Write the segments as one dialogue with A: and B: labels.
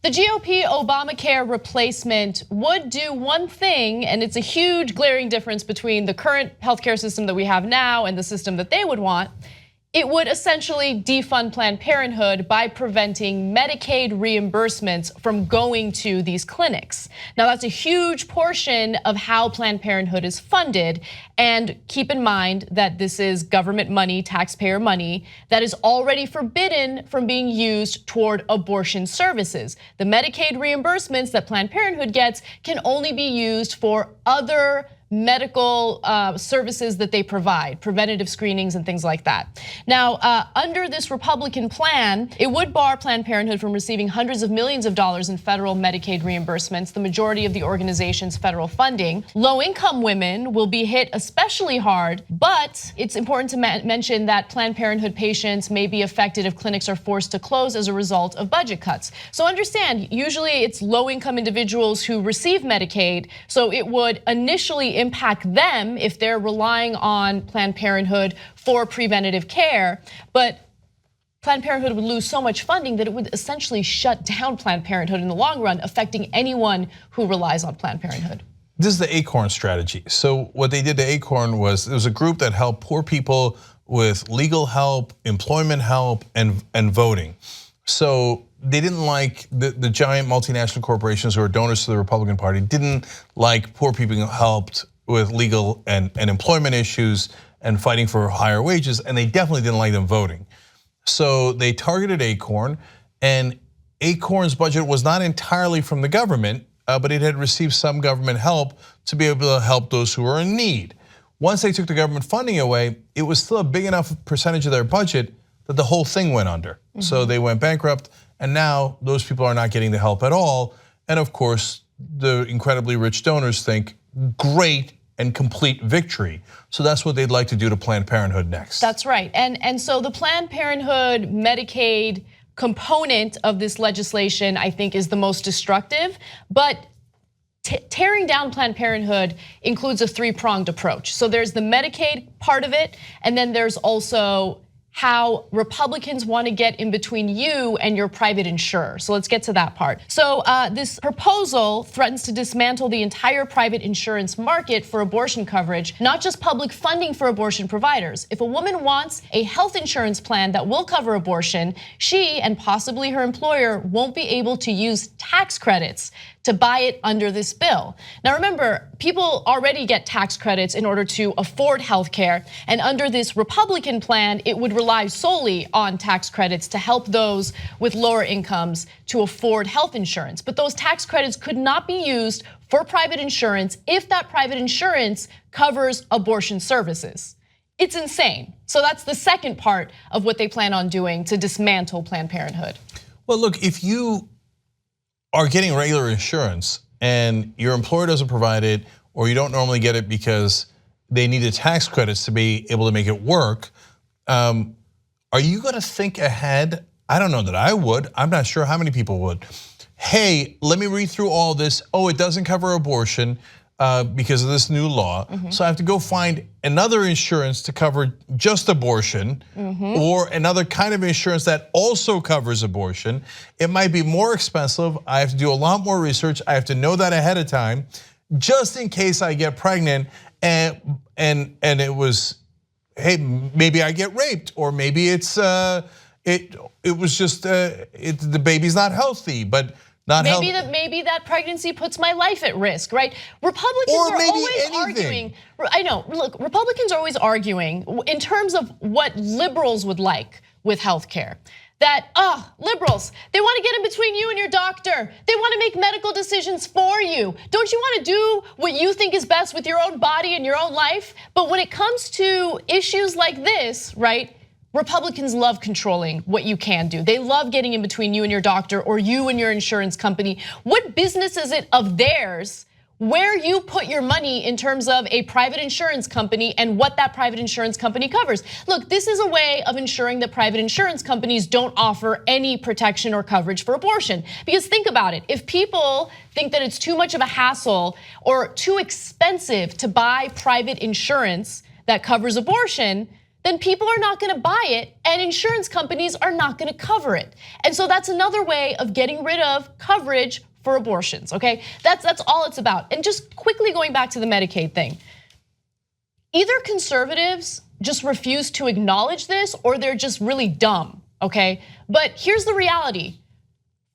A: The GOP Obamacare replacement would do one thing, and it's a huge glaring difference between the current healthcare system that we have now and the system that they would want. It would essentially defund Planned Parenthood by preventing Medicaid reimbursements from going to these clinics. Now that's a huge portion of how Planned Parenthood is funded. And keep in mind that this is government money, taxpayer money, that is already forbidden from being used toward abortion services. The Medicaid reimbursements that Planned Parenthood gets can only be used for other medical services that they provide, preventative screenings and things like that. Now, under this Republican plan, it would bar Planned Parenthood from receiving hundreds of millions of dollars in federal Medicaid reimbursements, the majority of the organization's federal funding. Low-income women will be hit especially hard, but it's important to mention that Planned Parenthood patients may be affected if clinics are forced to close as a result of budget cuts. So understand, usually it's low-income individuals who receive Medicaid, so it would initially impact them if they're relying on Planned Parenthood for preventative care. But Planned Parenthood would lose so much funding that it would essentially shut down Planned Parenthood in the long run, affecting anyone who relies on Planned Parenthood.
B: This is the Acorn strategy. So what they did to Acorn was, it was a group that helped poor people with legal help, employment help, and voting. So they didn't like the giant multinational corporations who are donors to the Republican Party, didn't like poor people who helped with legal and employment issues and fighting for higher wages, and they definitely didn't like them voting. So they targeted Acorn, and Acorn's budget was not entirely from the government, but it had received some government help to be able to help those who are in need. Once they took the government funding away, it was still a big enough percentage of their budget that the whole thing went under. So they went bankrupt, and now those people are not getting the help at all. And of course, the incredibly rich donors think, great and complete victory. So that's what they'd like to do to Planned Parenthood next.
A: That's right, and so the Planned Parenthood Medicaid component of this legislation, I think, is the most destructive, but tearing down Planned Parenthood includes a three-pronged approach. So there's the Medicaid part of it, and then there's also how Republicans want to get in between you and your private insurer. So let's get to that part. So this proposal threatens to dismantle the entire private insurance market for abortion coverage, not just public funding for abortion providers. If a woman wants a health insurance plan that will cover abortion, she and possibly her employer won't be able to use tax credits to buy it under this bill. Now remember, people already get tax credits in order to afford health care, and under this Republican plan, it would rely solely on tax credits to help those with lower incomes to afford health insurance. But those tax credits could not be used for private insurance if that private insurance covers abortion services. It's insane. So that's the second part of what they plan on doing to dismantle Planned Parenthood.
B: Well, look, if you are getting regular insurance and your employer doesn't provide it, or you don't normally get it because they needed tax credits to be able to make it work, are you gonna think ahead? I don't know that I would. I'm not sure how many people would. Hey, let me read through all this. Oh, it doesn't cover abortion because of this new law. So I have to go find another insurance to cover just abortion, or another kind of insurance that also covers abortion. It might be more expensive. I have to do a lot more research. I have to know that ahead of time, just in case I get pregnant and it was, hey, maybe I get raped, or maybe it's it was just the baby's not healthy, but not
A: maybe that pregnancy puts my life at risk, right? Republicans are always arguing. I know, look, Republicans are always arguing in terms of what liberals would like with healthcare. That, liberals, they want to get in between you and your doctor. They want to make medical decisions for you. Don't you want to do what you think is best with your own body and your own life? But when it comes to issues like this, right? Republicans love controlling what you can do. They love getting in between you and your doctor, or you and your insurance company. What business is it of theirs where you put your money in terms of a private insurance company and what that private insurance company covers? Look, this is a way of ensuring that private insurance companies don't offer any protection or coverage for abortion. Because think about it, if people think that it's too much of a hassle or too expensive to buy private insurance that covers abortion, then people are not gonna buy it and insurance companies are not gonna cover it. And so that's another way of getting rid of coverage for abortions, okay? That's all it's about. And just quickly going back to the Medicaid thing. Either conservatives just refuse to acknowledge this or they're just really dumb, okay? But here's the reality.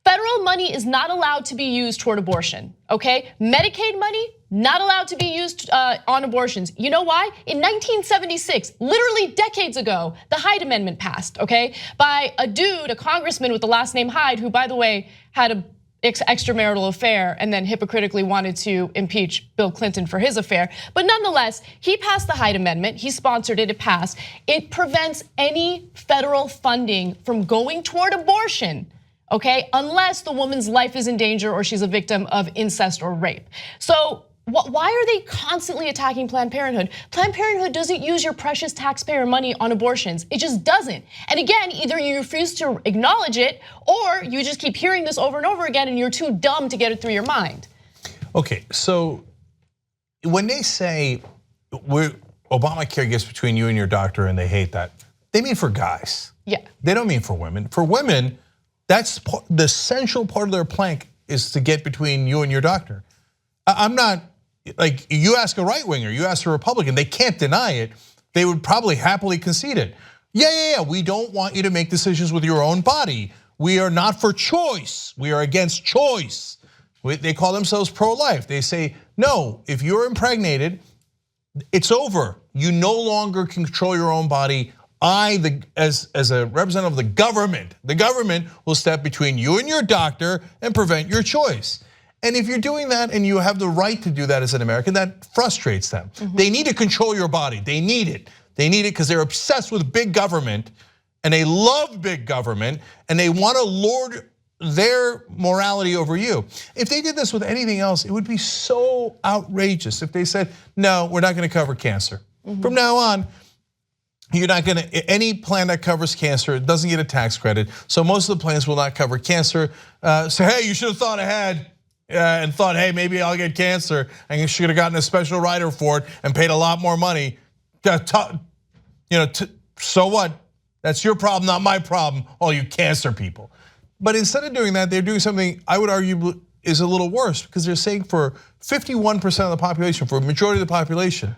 A: Federal money is not allowed to be used toward abortion, okay? Medicaid money, not allowed to be used on abortions. You know why? In 1976, literally decades ago, the Hyde Amendment passed, okay? By a dude, a congressman with the last name Hyde, who, by the way, had a extramarital affair and then hypocritically wanted to impeach Bill Clinton for his affair. But nonetheless, he passed the Hyde Amendment, he sponsored it, it passed. It prevents any federal funding from going toward abortion, okay, unless the woman's life is in danger or she's a victim of incest or rape. So why are they constantly attacking Planned Parenthood? Planned Parenthood doesn't use your precious taxpayer money on abortions. It just doesn't. And again, either you refuse to acknowledge it or you just keep hearing this over and over again and you're too dumb to get it through your mind.
B: Okay, so when they say Obamacare gets between you and your doctor and they hate that, they mean for guys.
A: Yeah.
B: They don't mean for women. For women, that's the essential part of their plank is to get between you and your doctor. I'm not, like, you ask a right winger, you ask a Republican, they can't deny it. They would probably happily concede it. Yeah, we don't want you to make decisions with your own body. We are not for choice. We are against choice. They call themselves pro-life. They say, no, if you're impregnated, it's over. You no longer control your own body. As a representative of the government will step between you and your doctor and prevent your choice. And if you're doing that and you have the right to do that as an American, that frustrates them. They need to control your body. They need it. They need it because they're obsessed with big government and they love big government and they want to lord their morality over you. If they did this with anything else, it would be so outrageous if they said, no, we're not going to cover cancer. From now on, you're not going to, any plan that covers cancer doesn't get a tax credit. So most of the plans will not cover cancer. So hey, you should have thought ahead. And thought, hey, maybe I'll get cancer. And you should have gotten a special rider for it and paid a lot more money. So what? That's your problem, not my problem, all you cancer people. But instead of doing that, they're doing something I would argue is a little worse because they're saying for 51% of the population, for a majority of the population,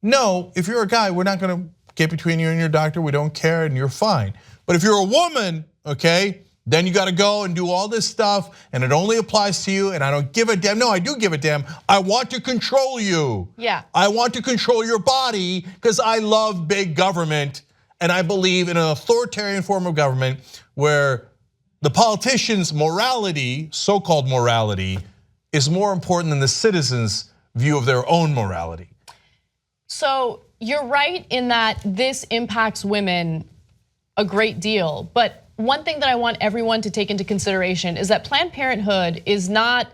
B: no, if you're a guy, we're not gonna get between you and your doctor, we don't care and you're fine. But if you're a woman, okay, then you gotta go and do all this stuff and it only applies to you and I don't give a damn. No, I do give a damn. I want to control you.
A: Yeah.
B: I want to control your body because I love big government and I believe in an authoritarian form of government where the politicians' morality, so-called morality, is more important than the citizens' view of their own morality.
A: So you're right in that this impacts women a great deal, but one thing that I want everyone to take into consideration is that Planned Parenthood is not,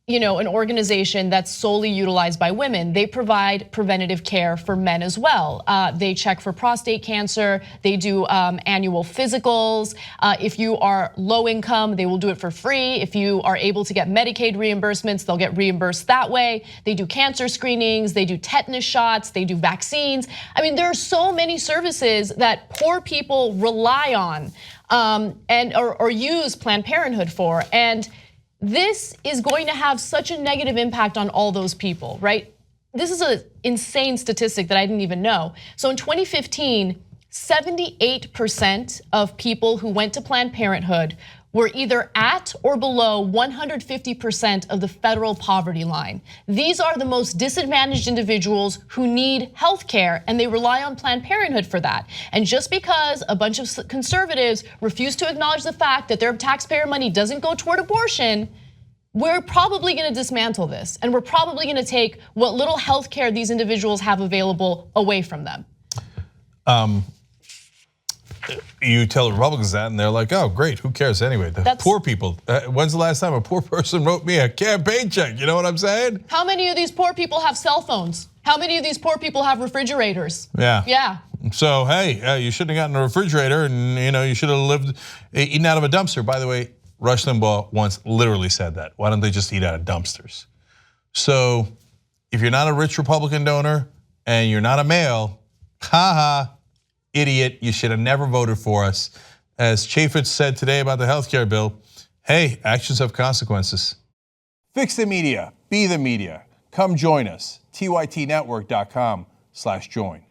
A: an organization that's solely utilized by women. They provide preventative care for men as well. They check for prostate cancer. They do annual physicals. If you are low income, they will do it for free. If you are able to get Medicaid reimbursements, they'll get reimbursed that way. They do cancer screenings. They do tetanus shots. They do vaccines. I mean, there are so many services that poor people rely on or use Planned Parenthood for. And this is going to have such a negative impact on all those people, right? This is an insane statistic that I didn't even know. So in 2015, 78% of people who went to Planned Parenthood were either at or below 150% of the federal poverty line. These are the most disadvantaged individuals who need health care and they rely on Planned Parenthood for that. And just because a bunch of conservatives refuse to acknowledge the fact that their taxpayer money doesn't go toward abortion, we're probably gonna dismantle this and we're probably gonna take what little health care these individuals have available away from them.
B: You tell Republicans that and they're like, oh great, who cares anyway? Poor people, when's the last time a poor person wrote me a campaign check? You know what I'm saying?
A: How many of these poor people have cell phones? How many of these poor people have refrigerators?
B: Yeah. So hey, you shouldn't have gotten a refrigerator and you should have eaten out of a dumpster. By the way, Rush Limbaugh once literally said that. Why don't they just eat out of dumpsters? So if you're not a rich Republican donor and you're not a male, idiot. You should have never voted for us. As Chaffetz said today about the healthcare bill, hey, actions have consequences.
C: Fix the media, be the media. Come join us, tytnetwork.com/join.